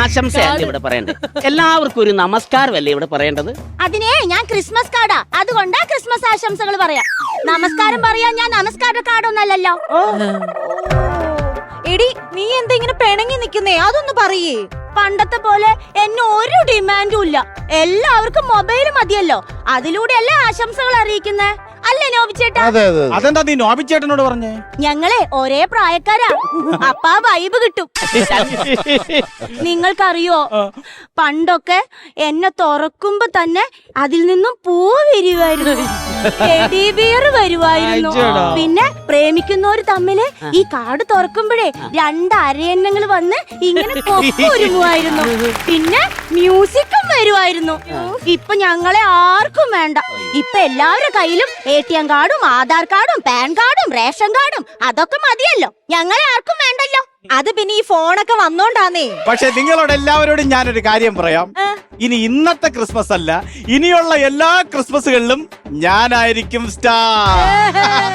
ആശംസയല്ലേ ഇവിടെ പറയേണ്ടത്, എല്ലാവർക്കും ഒരു നമസ്കാരമല്ലേ ഇവിടെ പറയേണ്ടത്. അതിനെ ഞാൻ ക്രിസ്മസ് കാർഡാ, അതുകൊണ്ടാ ക്രിസ്മസ് ആശംസകൾ പറയാം. നമസ്കാരം പറയാൻ ഞാൻ നമസ്കാര കാർഡൊന്നല്ലല്ലോ. എടി നീ എന്താ ഇങ്ങനെ പിണങ്ങി നിക്കുന്നേ, അതൊന്ന് പറയേ. പണ്ടത്തെ പോലെ എന്നെ ഒരു ഡിമാൻഡും ഇല്ല, എല്ലാവർക്കും മൊബൈൽ മതിയല്ലോ, അതിലൂടെയല്ലേ ആശംസകൾ അറിയിക്കുന്നേ, അല്ലേ നോബിച്ചേട്ടാ? അതെന്താ നീ നോബിച്ചേട്ടനോട് പറഞ്ഞേ? ഞങ്ങളെ ഒരേ പ്രായക്കാരാ, അപ്പാ വൈബ് കിട്ടും. നിങ്ങൾക്കറിയോ, പണ്ടൊക്കെ എന്നെ തുറക്കുമ്പോ തന്നെ അതിൽ നിന്നും പൂ വിരിവായിരുന്നു, ടെഡി ബിയർ വരുവായിരുന്നു. പിന്നെ പ്രേമിക്കുന്നവര് തമ്മില് ഈ കാർഡ് തുറക്കുമ്പോഴേ രണ്ട് അരയന്നങ്ങൾ വന്ന് ഇങ്ങനെ കൊക്കൊരുമുമായിരുന്നു. പിന്നെ മ്യൂസിക്കും വരുവായിരുന്നു. ഇപ്പൊ ഞങ്ങളെ ആർക്കും വേണ്ട. ഇപ്പൊ എല്ലാവരുടെ കയ്യിലും ATM കാർഡും ആധാർ കാർഡും പാൻ കാർഡും റേഷൻ കാർഡും അതൊക്കെ മതിയല്ലോ, ഞങ്ങളെ ആർക്കും വേണ്ടല്ലോ. അത് പിന്നെ ഈ ഫോണൊക്കെ വന്നോണ്ടാന്നേ. പക്ഷെ നിങ്ങളോട് എല്ലാവരോടും ഞാനൊരു കാര്യം പറയാം. ഇനി ഇന്നത്തെ ക്രിസ്മസ് അല്ല, ഇനിയുള്ള എല്ലാ ക്രിസ്മസുകളിലും ഞാനായിരിക്കും സ്റ്റാർ.